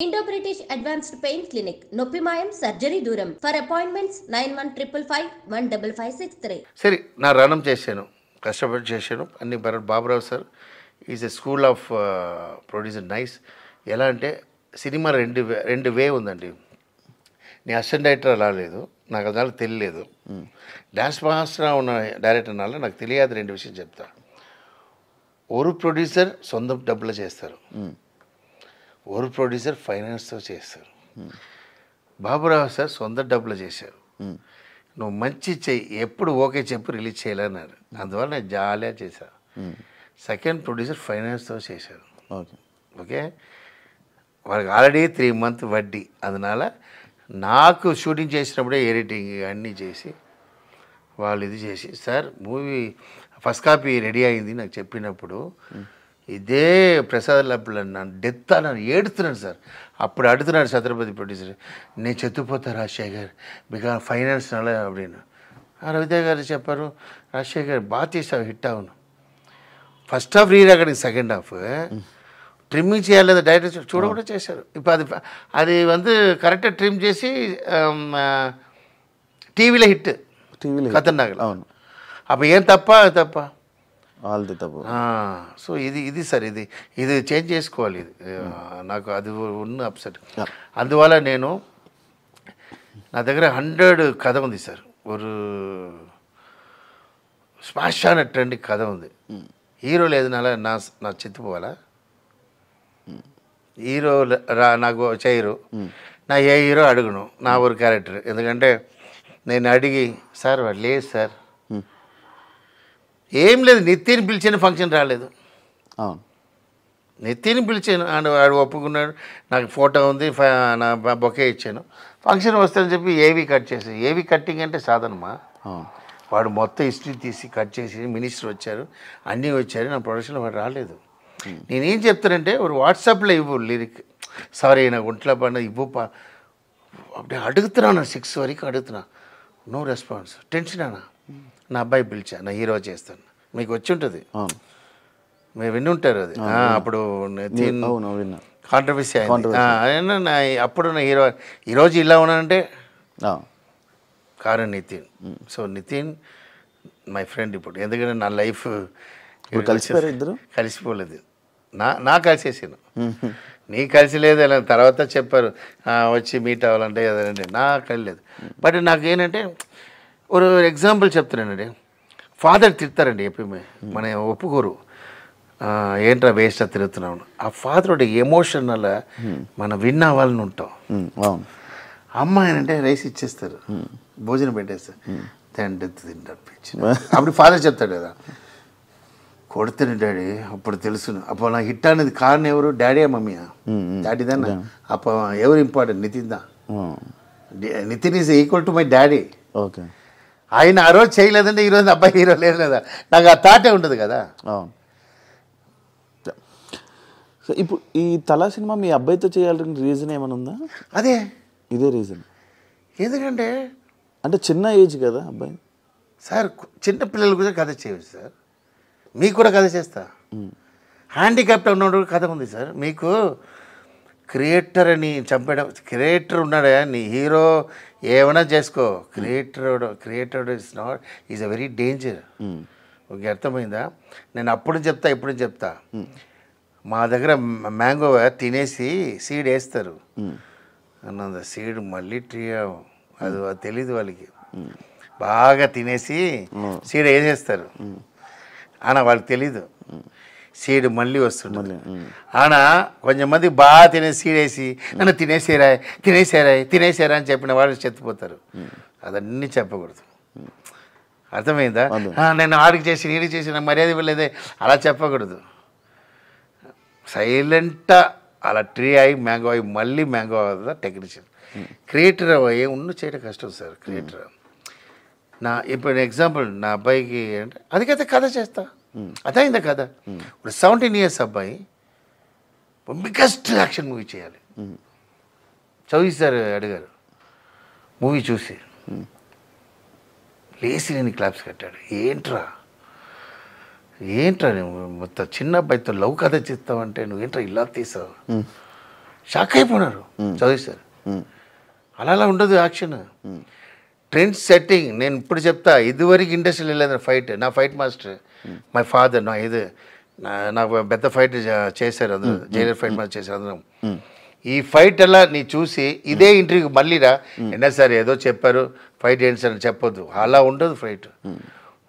Indo British advanced pain clinic నొప్పి మాయం surgery దూరం ఫర్ అపాయింట్మెంట్స్ 9155515563. సరే నా రణం చేశాను, కష్టపడి చేశాను అన్ని. Baburao sir is a school of producer nice. ఎలా అంటే సినిమా రెండు వే ఉందండి. నీ అసిస్టెంట్ డైరెక్టర్ అలా లేదు, నాకు అదాలు తెలియలేదు. డాన్స్ మాస్టర్ ఉన్న డైరెక్టర్ అనాలి నాకు తెలియదు. రెండు విషయం చెప్తా. ఓరు ప్రొడ్యూసర్ సొంత డబ్బులు చేస్తారు, ఓరు ప్రొడ్యూసర్ ఫైనాన్స్తో చేస్తారు. బాబురావు సార్ సొంత డబ్బులు చేశారు. నువ్వు మంచి చెయ్యి, ఎప్పుడు ఓకే చెప్పు, రిలీజ్ చేయాలన్నారు. అందువల్ల నేను జాలిగా చేశాను. సెకండ్ ప్రొడ్యూసర్ ఫైనాన్స్తో చేశారు. ఓకే, వాళ్ళకి ఆల్రెడీ 3 months వడ్డీ. అందువల్ల నాకు షూటింగ్ చేసినప్పుడే ఎడిటింగ్ అన్నీ చేసి వాళ్ళు ఇది చేసి, sir movie first copy ready అయింది నాకు చెప్పినప్పుడు ఇదే ప్రసాద్ లబ్బులు నన్ను డెత్ అని ఏడుతున్నాను సార్. అప్పుడు అడుగుతున్నాడు ఛత్రపతి ప్రొడ్యూసర్, నేను చెత్తుపోతా రాజశేఖర్ బికా ఫైనాన్స్ అలా అప్పుడేను. రవితేజ గారు చెప్పారు, రాజశేఖర్ బాగా చేసావు, హిట్ అవును. First half re recording, second half trimming చేయాలి లేదా డైరెక్టర్ చూడకుండా చేశారు. ఇప్పుడు అది కరెక్ట్గా ట్రిమ్ చేసి టీవీలో హిట్, ఖతర్నాక్. అవును, అప్పుడు ఏం తప్ప వాళ్ళది తప్పు. సో ఇది సార్, ఇది చేంజ్ చేసుకోవాలి. ఇది నాకు అది ఉన్న అప్సెట్. అందువల్ల నేను నా దగ్గర 100 కథ ఉంది సార్. ఒక శ్మశాన ట్రెండ్ కథ ఉంది. హీరో లేదు నా చెత్తిపోవాలా, హీరో నాకు చేయరు, నా ఏ హీరో అడుగును నా ఒక క్యారెక్టర్. ఎందుకంటే నేను అడిగి సార్ వాడు లేదు సార్, ఏం లేదు, నితిన్ పిలిచిన ఫంక్షన్ రాలేదు. నితిన్ పిలిచాను, వాడు ఒప్పుకున్నాడు, నాకు ఫోటో ఉంది, నా బొకే ఇచ్చాను. ఫంక్షన్ వస్తుందని చెప్పి ఏవి కట్ చేసి, ఏవి కట్టింగ్ అంటే సాధనమా. వాడు మొత్తం హిస్టరీ తీసి కట్ చేసి, మినిస్టర్ వచ్చారు, అన్నీ వచ్చారు, నా ప్రొడక్షన్లో వాడు రాలేదు. నేనేం చెప్తానంటే ఒక వాట్సాప్లో ఇవ్వు లిరిక్, సారీ నాకు ఒంట్లో పడిన ఇవ్వు అప్పుడే అడుగుతున్నాను. 6 వరకు అడుగుతున్నా, నో రెస్పాన్స్. టెన్షన్ అన్నా. నా అబ్బాయి పిలిచా, నా హీరో చేస్తాను, మీకు వచ్చి ఉంటుంది, మీరు విని ఉంటారు అది. అప్పుడు కాంట్రవర్సీ అయింది. అప్పుడు నా హీరో ఈరోజు ఇలా ఉన్నానంటే కారణం Nitin. So Nitin my friend ఇప్పుడు. ఎందుకంటే నా లైఫ్ కలిసిపోలేదు, నా కలిసేసాను, నీ కలిసి లేదు. తర్వాత చెప్పారు వచ్చి మీట్ అవ్వాలంటే ఏదంటే నాకు కలిలేదు. బట్ నాకు ఏంటంటే ఒక ఎగ్జాంపుల్ చెప్తున్నానండి. ఫాదర్ తిడతారండి ఎప్పుడు, మన ఒప్పుకోరు, ఏంట్రా వేస్ట్ తిరుగుతున్నాం. ఆ ఫాదర్ ఒక ఎమోషనల్ మనం విన్ అవ్వాలని ఉంటాం. అమ్మ ఏంటంటే రైస్ ఇచ్చేస్తారు, భోజనం పెట్టేస్తారు, తింటారు. అప్పుడు ఫాదర్ చెప్తాడు కదా, కొడుతుంది డాడీ. అప్పుడు తెలుసు, అప్పుడు నాకు హిట్ అనేది కారణం ఎవరు, డాడీయా మమ్మీయా? డాడీ దాన్ని. అప్పుడు ఎవరు ఇంపార్టెంట్, నితిన్ దా. Nitin is equal to my daddy. Okay, ఆయన ఆ రోజు చేయలేదంటే ఈరోజు అబ్బాయి హీరో లేదు లేదా, నాకు ఆ థాటే ఉండదు కదా. సో ఇప్పుడు ఈ తలా సినిమా మీ అబ్బాయితో చేయాలని రీజన్ ఏమైనా ఉందా? ఇదే రీజన్. ఎందుకంటే అంటే చిన్న ఏజ్ కదా అబ్బాయి. సార్ చిన్న పిల్లలు కూడా కథ చేయవచ్చు సార్, మీకు కూడా కథ చేస్తా. హ్యాండిక్యాప్ట్ ఉన్నప్పుడు కథ ఉంది సార్. మీకు క్రియేటర్ అని చంపడం, క్రియేటర్ ఉన్నాడా, నీ హీరో ఏమైనా చేసుకో, creator is a very danger. Okay, అర్థమైందా? నేను అప్పుడు చెప్తా, ఇప్పుడు చెప్తా. మా దగ్గర మ్యాంగో తినేసి సీడ్ వేస్తారు అన్నది, సీడ్ మళ్ళీ ట్రీ అది తెలీదు వాళ్ళకి. బాగా తినేసి సీడ్ వేసేస్తారు అన్న, వాళ్ళకి తెలీదు. సీడ్ మళ్ళీ వస్తుంది ఆన. కొంచెం మంది బాగా తినేసి సీడ్ వేసి నన్ను తినేసారా అని చెప్పిన వాళ్ళు చెత్తిపోతారు. అదన్నీ చెప్పకూడదు, అర్థమైందా? నేను ఆడికి చేసి నీడికి చేసిన మర్యాద ఇవ్వలేదే అలా చెప్పకూడదు. సైలెంట్గా అలా ట్రీ అయ్యి మ్యాంగో అయ్యి మళ్ళీ మ్యాంగో అవుతుందా టెక్నీషియన్. క్రియేటర్ ఏముండు చేయడం కష్టం సార్. క్రియేటర్ ఇప్పుడు ఎగ్జాంపుల్ నా అబ్బాయికి అంటే అదికైతే కథ చేస్తా, అదైందా కథ. ఇప్పుడు 17 years అబ్బాయి బిగ్గెస్ట్ యాక్షన్ మూవీ చేయాలి. చౌదరి సార్ అడిగారు, మూవీ చూసి లేచి నేను క్లాప్స్ కట్టాడు. ఏంట్రా నువ్వు మొత్తం చిన్న అబ్బాయితో లవ్ కథ చేస్తావంటే నువ్వేంట్రా ఇలా తీసావు, షాక్ అయిపోయినారు చదివిస్తారు. అలా ఉండదు యాక్షన్. Trend setting. నేను ఇప్పుడు చెప్తా, ఇదివరకు ఇండస్ట్రీలో వెళ్ళలేదు ఫైట్. నా ఫైట్ మాస్టర్ మై ఫాదర్. నాకు పెద్ద ఫైట్ చేశారు అందరూ, జైలర్ ఫైట్ మాస్టర్ చేశారు అందరం. ఈ ఫైట్ ఎలా నీ చూసి ఇదే ఇంటర్వ్యూకి మళ్ళీరా ఎన్నా సార్ ఏదో చెప్పారు ఫైట్ ఏంటి సార్ అని చెప్పొద్దు. అలా ఉండదు ఫైట్.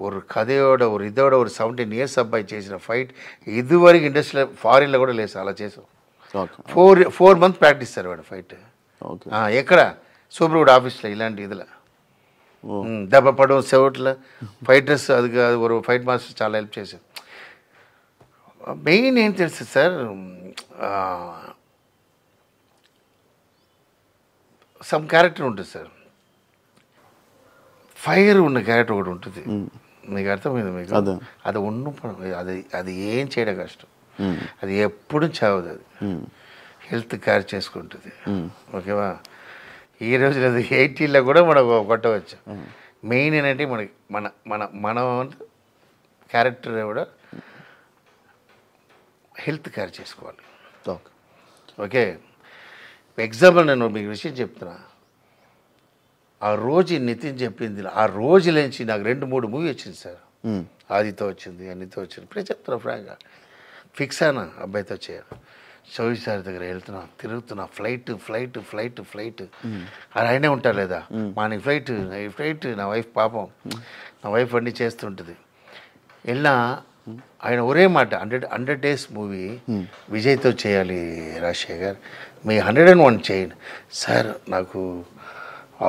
ஒரு కథయోడ ஒரு இதோட ஒரு 17 years అబ్బాయి చేసిన ఫైట్ ఇదివరకు ఇండస్ట్రీలో ఫారిన్లో కూడా లేదు. అలా చేసాం. 4 months ప్రాక్టీస్ సార్ వాడు ఫైట్. ఎక్కడ సూపర్వుడ్ ఆఫీస్లో ఇలాంటి ఇదిలో దెబ్బ పడడం సెవట్లో ఫైటర్స్ అది ఒక ఫైట్ మాస్టర్ చాలా హెల్ప్ చేశారు. మెయిన్ ఏం తెలుసు సార్, సమ్ క్యారెక్టర్ ఉంటుంది సార్, ఫైర్ ఉన్న క్యారెక్టర్ ఒకటి ఉంటుంది. మీకు అర్థమైంది? మీకు అది అది ఏం చేయడం కష్టం. అది ఎప్పుడు చావదు. అది హెల్త్ కేర్ చేసుకుంటుంది. ఓకేవా? ఈ రోజు 80లో కూడా మనం కొట్టవచ్చు. మెయిన్ ఏంటంటే మనకి మన మన మన క్యారెక్టర్ కూడా హెల్త్ కేర్ చేసుకోవాలి. ఓకే, ఎగ్జాంపుల్ నేను మీకు విషయం చెప్తున్నా. ఆ రోజు నితిన్ చెప్పింది, ఆ రోజు నుంచి నాకు 2-3 మూవీ వచ్చింది సార్. ఆదితో వచ్చింది, అన్నితో వచ్చింది. ఇప్పుడే చెప్తున్నా ఫ్రాంక్గా. ఫిక్స్ అయినా అబ్బాయితో చేయాలి. చౌదరి సార్ దగ్గర వెళ్తున్నా, తిరుగుతున్నా, ఫ్లైట్. అది ఆయనే ఉంటారు లేదా, మార్నింగ్ ఫ్లైట్. నా వైఫ్ పాపం, నా వైఫ్ అన్నీ చేస్తుంటుంది. వెళ్ళినా ఆయన ఒరే మాట, 100 days మూవీ విజయ్తో చేయాలి రాజశేఖర్, మీ 101 చేయండి సార్. నాకు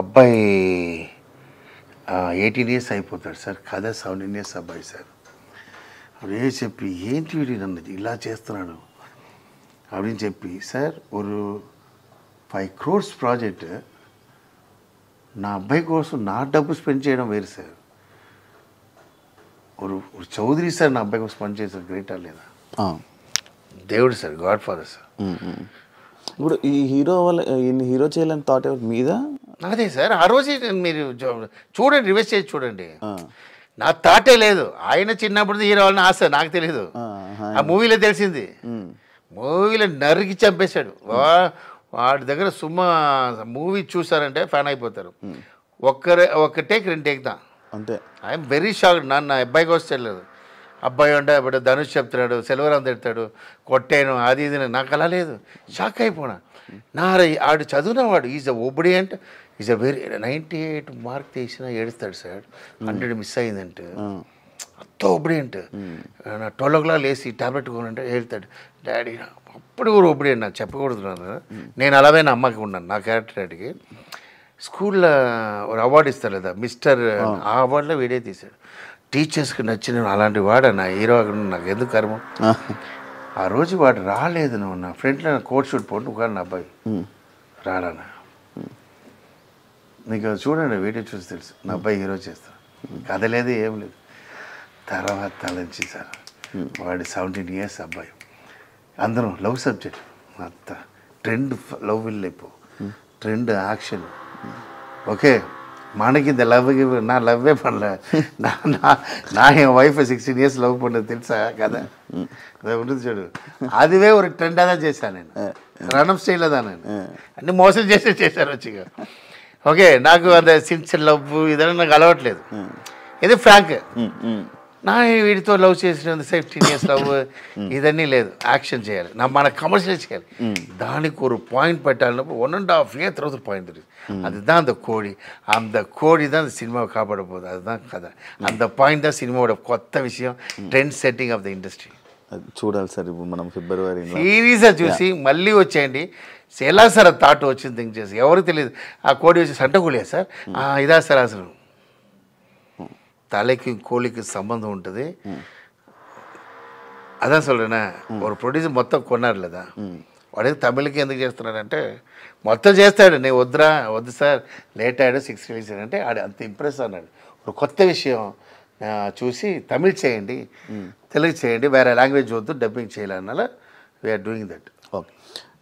అబ్బాయి 18 years అయిపోతాడు సార్, కథ 17 years అబ్బాయి సార్. అప్పుడు చెప్పి ఏంటి వీడి నన్ను ఇలా చేస్తున్నాడు அப்படின்னு చెప్పి, సార్ ஒரு 5 crores ప్రాజెక్ట్ నా అబ్బాయి కోసం నా డబ్బు స్పెండ్ చేయడం వేరు సార్. ஒரு చౌదరి సార్ నా అబ్బాయి కోసం స్పెండ్ చేశారు. గ్రేటా లేదా? దేవుడు సార్, గాడ్ ఫాదర్ సార్. ఇప్పుడు ఈ హీరో చేయాలని థాట్ మీద అదే సార్. ఆ రోజు మీరు చూడండి, రివర్స్ చేసి చూడండి. నా థాటే లేదు. ఆయన చిన్నప్పుడు హీరో వాళ్ళని ఆశ, నాకు తెలీదు. ఆ మూవీలో తెలిసింది. మూవీలో నరికి చంపేశాడు. వాడి దగ్గర సుమా మూవీ చూసారంటే ఫ్యాన్ అయిపోతారు. ఒక్క టేక్ 2 టేక్ దా అంతే. I'm very shocked. నా అబ్బాయికి వస్తే లేదు. అబ్బాయి అంటే ఇప్పుడు ధనుష్ చెప్తున్నాడు, సెల్వరాం తిడతాడు, కొట్టాను అది ఇది. నాకు అలా లేదు. షాక్ అయిపోయినా. ఆడు చదివినవాడు is a obedient, is a very 98 mark తీసినా ఏడుస్తాడు సార్. 100 మిస్ అయిందంటే అంత ఒబిడియంట్. నా 12 o'clock లేసి టాబ్లెట్ కొనంటే ఏడుతాడు డాడీ. అప్పుడు కూడా ఒబిడియంట్. నాకు చెప్పకూడదు. నేను అలాగే నా అమ్మకి ఉన్నాను. నా క్యారెక్టర్ డాడీకి స్కూల్లో ఒక అవార్డు ఇస్తారు కదా మిస్టర్, ఆ అవార్డులో వీడియో తీశాడు. టీచర్స్కి నచ్చిన అలాంటి వాడు నా హీరో. నాకు ఎందుకు కర్మం. ఆ రోజు వాడు రాలేదు. నువ్వు నా ఫ్రెండ్లో కోట్ షూట్ పోటీ ఒక నా అబ్బాయి రాడానా. నీకు చూడండి, వీడియో చూసి తెలుసు నా అబ్బాయి హీరో చేస్తాను. కథ లేదు, ఏం లేదు. తర్వాత తలంచి సార్ వాడు 17 years అబ్బాయి. అందరం లవ్ సబ్జెక్ట్ అంతా ట్రెండ్, లవ్ వెళ్ళిపో ట్రెండ్ యాక్షన్. ఓకే, మనకి இந்த లవ్ நான் லவ்வே பண்ணல. நான் என் ஒய்ஃபை 16 years లవ్ பண்ணது తెలుసా కదా. అదే ఉంటుంది చూడు. అదివే ఒక ట్రెండాக தான் చేశాను నేను. రణం స్టైల్లో தான் నేను అన్నీ మోసం చేశాను వచ్చిగా. ఓకే, నాకు అదే సిన్సియర్ లవ్ ఇదన్నా నాకు అలవట్లేదు. ఇది ఫ్రాంక్. నా వీడితో లవ్ చేసిన 15 years లవ్ ఇదన్నీ లేదు. యాక్షన్ చేయాలి, మన కమర్షియల్ చేయాలి. దానికి ஒரு பாயிண்ட் పెట్టాలన్నప్పుడు 1.5 year తర్వాత பாயிண்ட் தெரியுது. அதுதான் அந்த கோடி. அந்த கோடி தான் அந்த சினிமாவை காப்பாட போகுது. அதுதான் கதை. அந்த பாயிண்ட் தான் சினிமாவோட కొత్త విషయం, trend setting off the industry. చూడాలి సార్. ఇప్పుడు మనం ఫిబ్రవరి సీరియస్గా చూసి మళ్ళీ వచ్చేయండి. ఎలా సార్ ఆ థాట్ వచ్చింది థింక్ చేసి, ఎవరికి తెలియదు. ఆ కోడి వచ్చి సంటకూలే సార్, ఇదా సార్ అసలు தலைக்கு கோழிக்கு సంబంధం ఉంటుంది. అதான் சொல்கிறேன்னா, ஒரு ప్రొడ్యూసర్ మొత్తం కొన్నారు లేదా, వాడికి తమిళకి ఎందుకు చేస్తున్నాడంటే మొత్తం చేస్తాడు. నేను వద్దు సార్ లేట్ అయ్యాడు 6 release అంటే ఆడు అంత ఇంప్రెస్ అన్నాడు. ఒక కొత్త విషయం చూసి తమిళ్ చేయండి, తెలుగు చేయండి, వేరే లాంగ్వేజ్ వద్దు, డబ్బింగ్ చేయాలన్నా వీఆర్ డూయింగ్ దట్. ఓకే,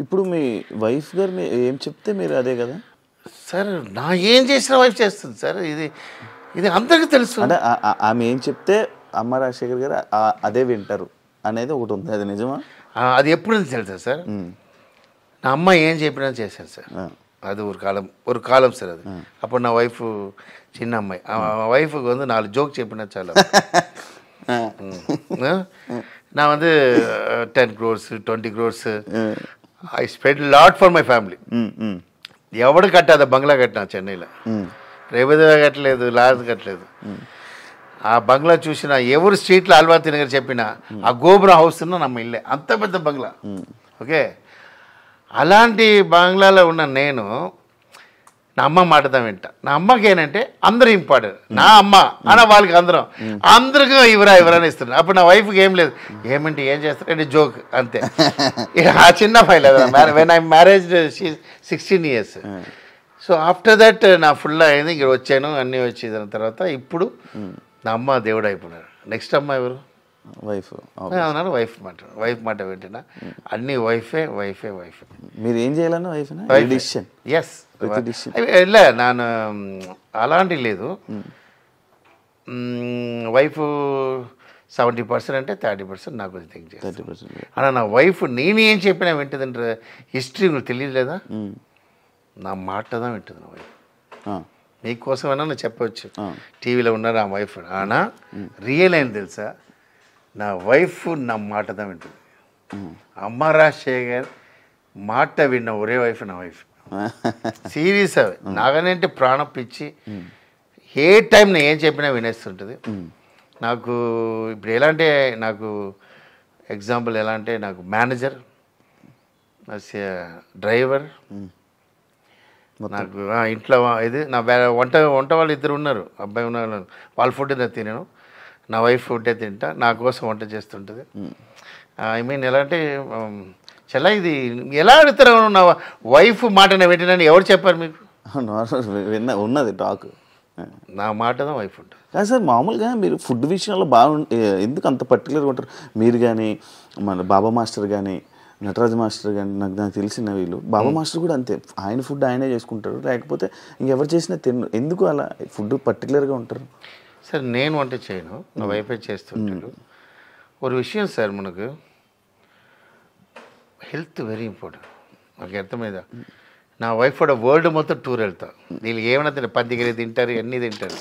ఇప్పుడు మీ వైఫ్ గారు ఏం చెప్తే మీరు అదే కదా సార్. నా ఏం చేసిన వైఫ్ చేస్తుంది సార్. ఇది అందరికీ తెలుసు. అంటే ఆమె ఏం చెప్తే అమ్మ రాజశేఖర్ గారు అదే వింటారు అనేది ఒకటి ఉంది. అది నిజమా? అది ఎప్పుడు తెలుసా సార్, నా అమ్మ ఏం చెప్పినా చేశాను సార్. అది ఒక కాలం సార్ అది. అప్పుడు నా వైఫ్ చిన్న అమ్మాయి, ఆ వైఫ్ வந்து 4 జోక్ చెప్పినా చాలా. நான் வந்து 10 crores 20 crores I spend lot for my family. ఎవడు కట్టాத బంగ్లా కట్టినా చెన్నైలో, రేపేదో కట్టలేదు, లాజ్ కట్టలేదు. ఆ బంగ్లా చూసిన ఎవరు స్ట్రీట్లో అల్వా తినగర్ చెప్పినా ఆ గోపురం హౌస్ ఉన్న నమ్మ ఇల్లే, అంత పెద్ద బంగ్లా. ఓకే, అలాంటి బంగ్లాలో ఉన్న నేను నా అమ్మ మాటదా వింటా. నా అమ్మకి ఏంటంటే అందరూ ఇంపార్టెంట్. నా అమ్మ అన్న వాళ్ళకి అందరికీ ఇవరా అని ఇస్తున్నారు. అప్పుడు నా వైఫ్కి ఏం లేదు, ఏమంటే ఏం చేస్తారంటే జోక్ అంతే. ఆ చిన్న file when I marriage 16 years. So after that నా ఫుల్ అయింది, ఇక్కడ వచ్చాను, అన్నీ వచ్చి దాని తర్వాత ఇప్పుడు నా అమ్మ దేవుడు అయిపోయినారు. నెక్స్ట్ అమ్మ ఎవరు? వైఫ్. అవునా, వైఫ్ మాట వింటున్నా, అన్ని వైఫే. మీరు ఏం చేయాలన్నా వైఫ్? ఎస్, இல்லை நான் అలాంటి లేదు. వైఫ్ 70% అంటే 30% నాకు థింక్ చేస్తాను. అలా నా వైఫ్ నేను ఏం చెప్పినా వింటుందంటే హిస్టరీ మీకు తెలియలేదా? నా మాట దా వింటుంది నా వైఫ్. మీకోసమైనా నేను చెప్పవచ్చు, టీవీలో ఉన్నారు ఆ వైఫ్. ఆనా రియల్ అయింది తెలుసా, నా వైఫ్ నా మాట దా వింటుంది. అమ్మ రాజశేఖర్ మాట విన్న ఒరే వైఫ్ నా వైఫ్. సీరియస్ అవి నాగనంటే ప్రాణం పిచ్చి. ఏ టైం నేను ఏం చెప్పినా వినేస్తుంటుంది. నాకు ఇప్పుడు ఎలా అంటే, నాకు ఎగ్జాంపుల్ ఎలా అంటే, నాకు మేనేజర్, డ్రైవర్, నాకు ఇంట్లో ఇది నా వంట వాళ్ళు 2 ఉన్నారు, అబ్బాయి ఉన్నారు. వాళ్ళ ఫుడ్ నేను తినను, నా వైఫ్ ఫుడ్డే తింటా. నా కోసం వంట చేస్తుంటుంది. ఐ మీన్ ఎలా అంటే చాలా ఇది ఎలా అడుగుతారు, నా వైఫ్ మాటనే వింటున్నాను ఎవరు చెప్పారు మీకు? ఉన్నది టాక్. నా మాటదా వైఫ్ ఉంటుంది. కాదు సార్, మామూలుగా మీరు ఫుడ్ విషయంలో ఎందుకు అంత పర్టికులర్గా ఉంటారు? మీరు కానీ, మన బాబా మాస్టర్ కానీ, నటరాజ్ మాస్టర్ కానీ, నాకు తెలిసిన వీళ్ళు బాబా మాస్టర్ కూడా అంతే, ఆయన ఫుడ్ ఆయనే చేసుకుంటారు, లేకపోతే ఇంకెవరు చేసినా ఎందుకు అలా ఫుడ్ పర్టికులర్గా ఉంటారు? సార్ నేను వంట చేయను, నా వైఫే చేస్తుంటాడు. ఒక విషయం సార్, మనకు హెల్త్ వెరీ ఇంపార్టెంట్. నాకు అర్థమైందా? నా వైఫ్ కూడా వరల్డ్ మొత్తం టూర్ వెళ్తా. వీళ్ళు ఏమైనా తింటారు, పందిగిరి తింటారు, అన్నీ తింటారు.